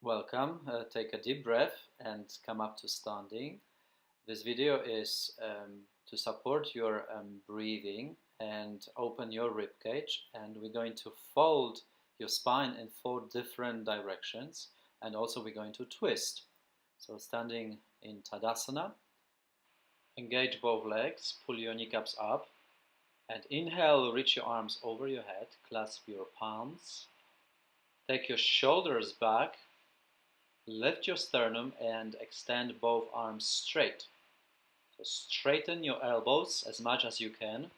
Welcome. Take a deep breath and come up to standing. This video is to support your breathing and open your rib cage, and we're going to fold your spine in 4 different directions, and also we're going to twist. So standing in Tadasana, engage both legs, pull your kneecaps up, and inhale, reach your arms over your head, clasp your palms, take your shoulders back, lift your sternum and extend both arms straight. So straighten your elbows as much as you can.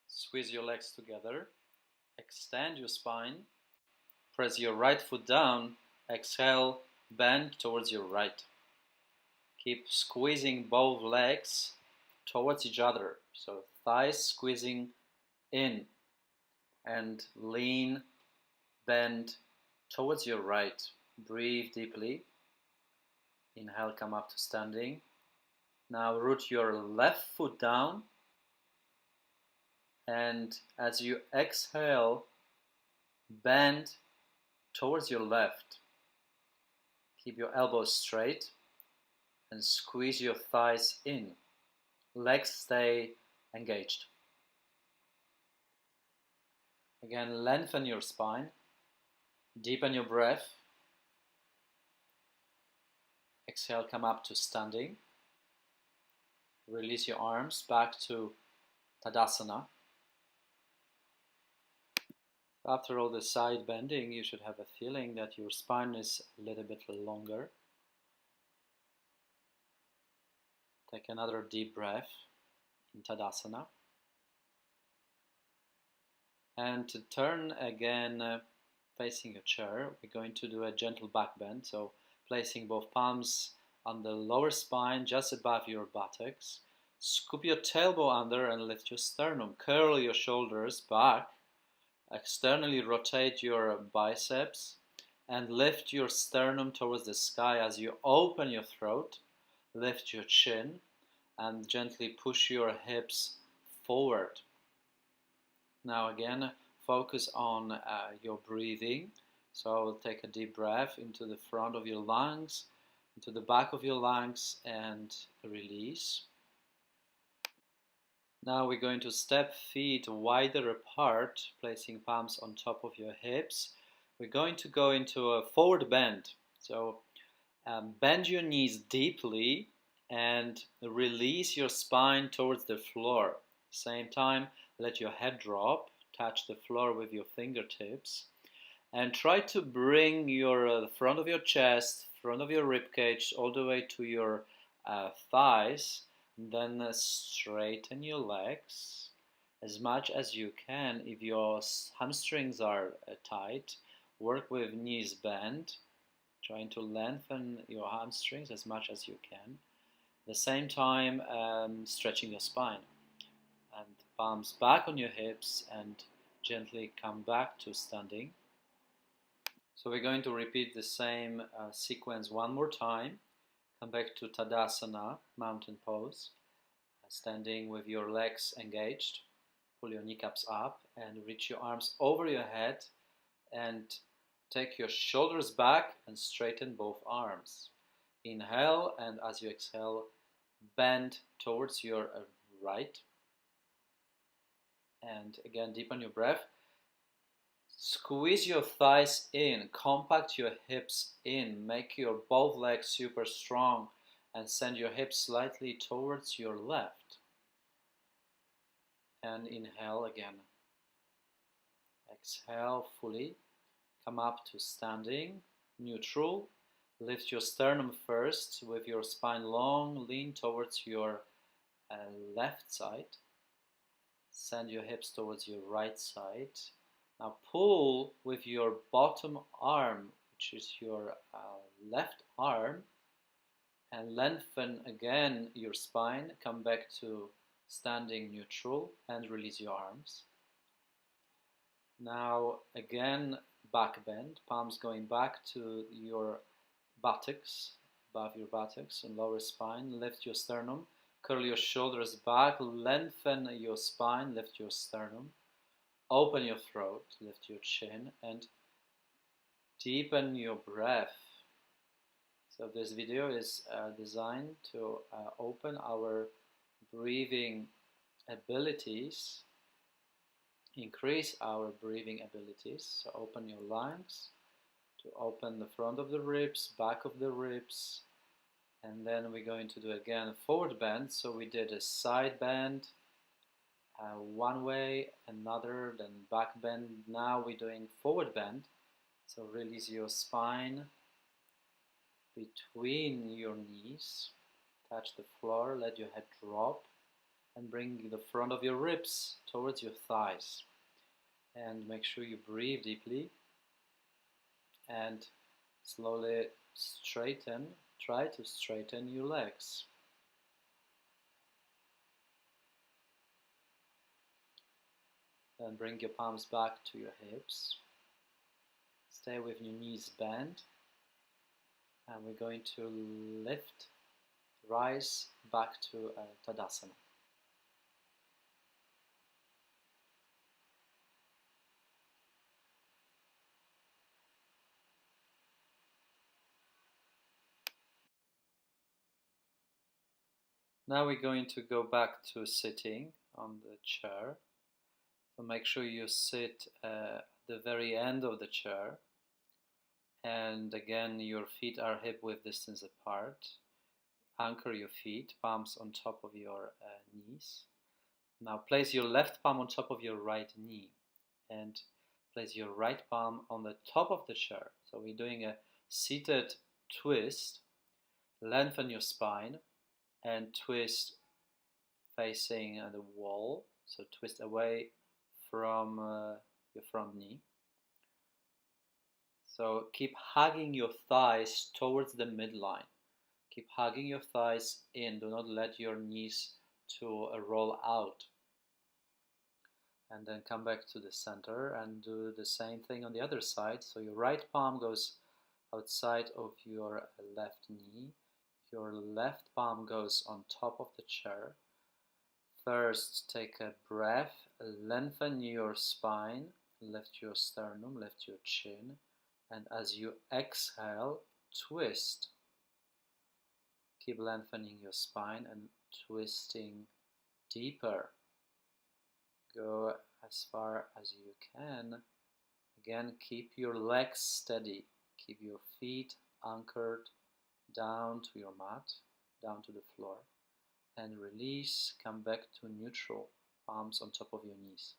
Squeeze your legs together. Extend your spine. Press your right foot down. Exhale, bend towards your right. Keep squeezing both legs towards each other. So thighs squeezing in and lean, bend towards your right. Breathe deeply. Inhale, come up to standing. Now root your left foot down, and as you exhale, bend towards your left. Keep your elbows straight and squeeze your thighs in. Legs stay engaged. Again, lengthen your spine, deepen your breath. Exhale, come up to standing. Release your arms back to Tadasana. After all the side bending, you should have a feeling that your spine is a little bit longer. Take another deep breath in Tadasana. And to turn again facing your chair, we're going to do a gentle back bend. So placing both palms on the lower spine, just above your buttocks. Scoop your tailbone under and lift your sternum. Curl your shoulders back. Externally rotate your biceps and lift your sternum towards the sky as you open your throat. Lift your chin and gently push your hips forward. Now again, focus on your breathing. So take a deep breath into the front of your lungs, into the back of your lungs, and release. Now we're going to step feet wider apart, placing palms on top of your hips. We're going to go into a forward bend. So bend your knees deeply and release your spine towards the floor. Same time, let your head drop, touch the floor with your fingertips, and try to bring your the front of your chest, front of your rib cage, all the way to your thighs. Then straighten your legs as much as you can. If your hamstrings are tight, work with knees bent, trying to lengthen your hamstrings as much as you can. At the same time, stretching your spine. And palms back on your hips and gently come back to standing. So we're going to repeat the same sequence one more time. Come back to Tadasana, mountain pose, standing with your legs engaged. Pull your kneecaps up and reach your arms over your head and take your shoulders back and straighten both arms. Inhale, and as you exhale, bend towards your right. And again, deepen your breath. Squeeze your thighs in, compact your hips in, make your both legs super strong and send your hips slightly towards your left. And inhale again. Exhale fully. Come up to standing, neutral. Lift your sternum first with your spine long, lean towards your left side. Send your hips towards your right side. Now pull with your bottom arm, which is your left arm, and lengthen again your spine. Come back to standing neutral and release your arms. Now again, back bend, palms going back to your buttocks, above your buttocks and lower spine. Lift your sternum, curl your shoulders back, lengthen your spine, lift your sternum. Open your throat, lift your chin, and deepen your breath. So this video is designed to open our breathing abilities, increase our breathing abilities. So open your lungs to open the front of the ribs, back of the ribs, and then we're going to do again forward bend. So we did a side bend, one way, another, then back bend. Now we're doing forward bend. So release your spine between your knees, touch the floor, let your head drop, and bring the front of your ribs towards your thighs. And make sure you breathe deeply and slowly straighten, try to straighten your legs. Then bring your palms back to your hips. Stay with your knees bent. And we're going to lift, rise back to Tadasana. Now we're going to go back to sitting on the chair. So make sure you sit at the very end of the chair. And again, your feet are hip-width distance apart. Anchor your feet, palms on top of your knees. Now place your left palm on top of your right knee and place your right palm on the top of the chair. So we're doing a seated twist. Lengthen your spine and twist facing the wall. So twist away from your front knee. So keep hugging your thighs towards the midline. Keep hugging your thighs in. Do not let your knees to roll out. And then come back to the center and do the same thing on the other side. So your right palm goes outside of your left knee. Your left palm goes on top of the chair. First, take a breath, lengthen your spine, lift your sternum, lift your chin, and as you exhale, twist. Keep lengthening your spine and twisting deeper. Go as far as you can. Again, keep your legs steady. Keep your feet anchored down to your mat, down to the floor. And release, come back to neutral, palms on top of your knees.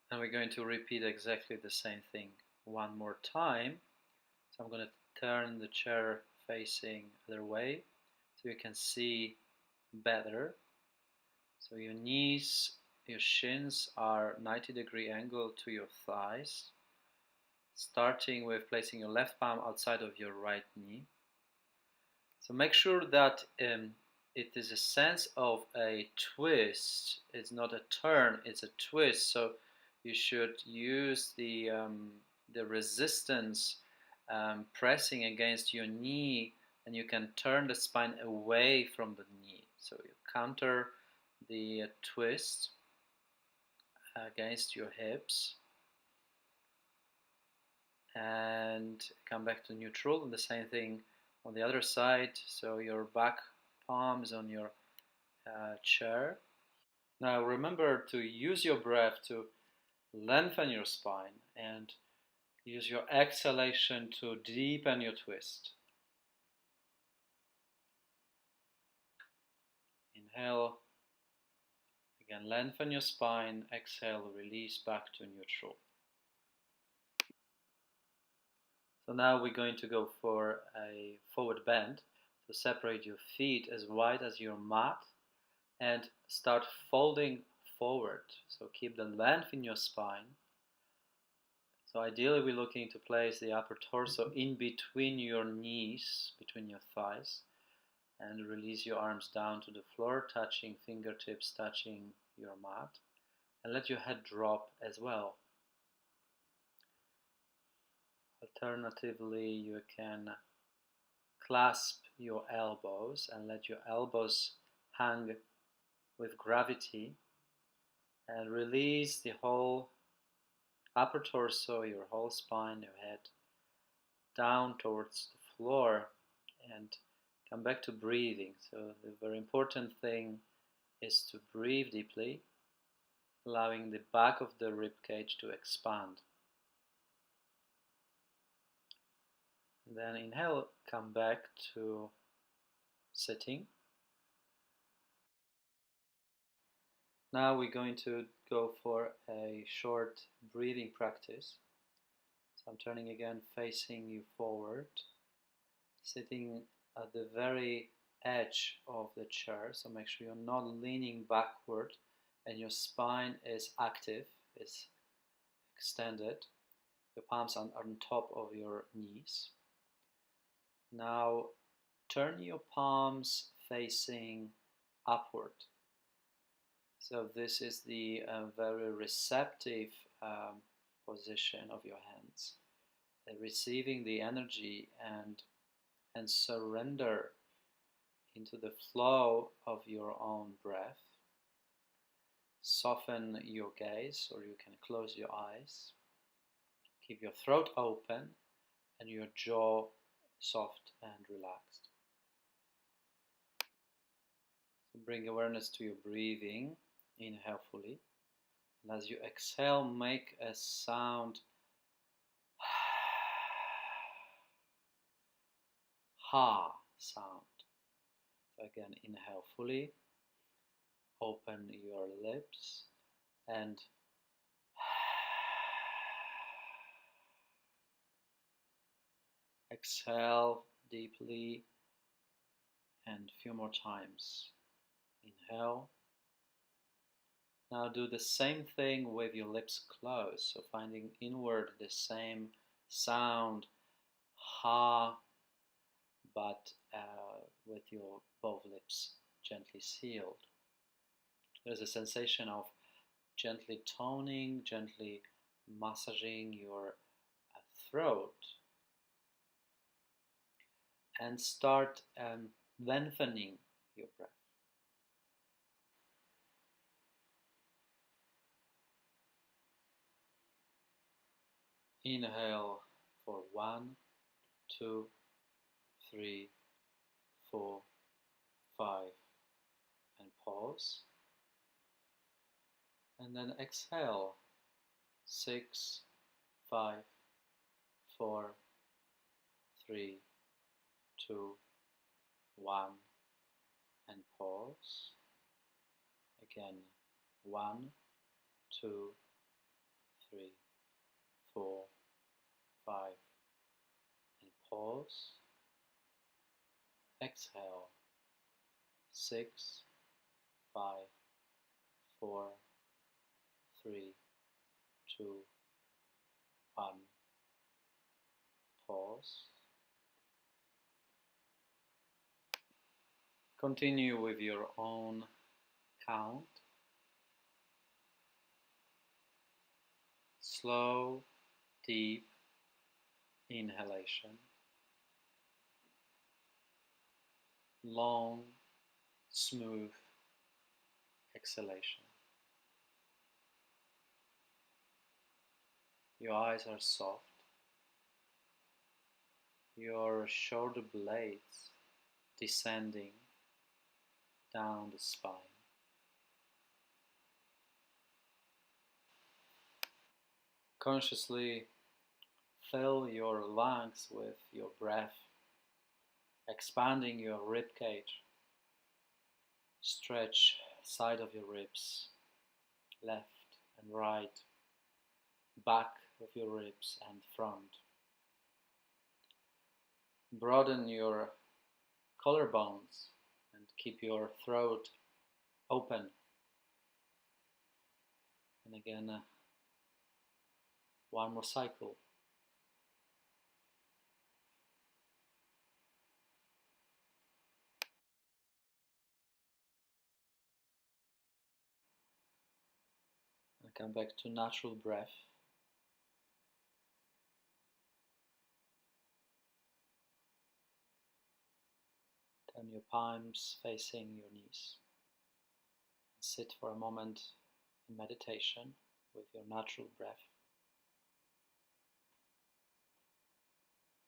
And we're going to repeat exactly the same thing one more time. So I'm going to turn the chair facing the other way so you can see better. So your knees, your shins are 90-degree angle to your thighs, starting with placing your left palm outside of your right knee. So make sure that it is a sense of a twist. It's not a turn, it's a twist. So you should use the resistance pressing against your knee, and you can turn the spine away from the knee. So you counter the twist against your hips and come back to neutral, and the same thing on the other side. So your back palm is on your chair. Now remember to use your breath to lengthen your spine and use your exhalation to deepen your twist. Inhale. Again, lengthen your spine. Exhale, release back to neutral. So now we're going to go for a forward bend. So separate your feet as wide as your mat and start folding forward. So keep the length in your spine. So ideally we're looking to place the upper torso in between your knees, between your thighs, and release your arms down to the floor, touching fingertips, touching your mat, and let your head drop as well. Alternatively, you can clasp your elbows and let your elbows hang with gravity, And release the whole upper torso, your whole spine, your head, down towards the floor, and come back to breathing. So the very important thing is to breathe deeply, allowing the back of the rib cage to expand. And then inhale, come back to sitting. Now we're going to go for a short breathing practice. So I'm turning again, facing you forward, sitting at the very edge of the chair, so make sure you're not leaning backward and your spine is active, is extended. Your palms are on top of your knees. Now turn your palms facing upward. So this is the very receptive position of your hands, receiving the energy and surrender into the flow of your own breath. Soften your gaze, or you can close your eyes. Keep your throat open and your jaw soft and relaxed. So bring awareness to your breathing. Inhale fully. And as you exhale, make a sound ha sound. So again, inhale fully. Open your lips and exhale deeply and a few more times. Inhale. Now do the same thing with your lips closed, so finding inward the same sound, ha, but with your both lips gently sealed. There's a sensation of gently toning, gently massaging your throat, and start lengthening your breath. Inhale for 1, 2, 3, 4, 5, and pause. And then exhale 6, 5, 4, 3, 2, 1, and pause. Again 1, 2, 3, 4, 5, and pause. Exhale 6, 5, 4, 3, 2, 1, pause. Continue with your own count. Slow, deep inhalation. Long, smooth exhalation. Your eyes are soft. Your shoulder blades descending down the spine. Consciously fill your lungs with your breath, expanding your rib cage. Stretch side of your ribs, left and right, back of your ribs and front. Broaden your collarbones and keep your throat open. And again, one more cycle. And come back to natural breath. Turn your palms facing your knees. And sit for a moment in meditation with your natural breath.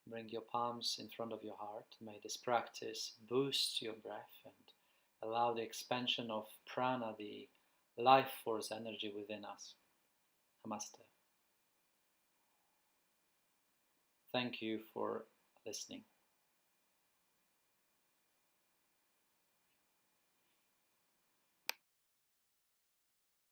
Bring your palms in front of your heart. May this practice boost your breath and allow the expansion of prana, the life force energy within us. Namaste. Thank you for listening.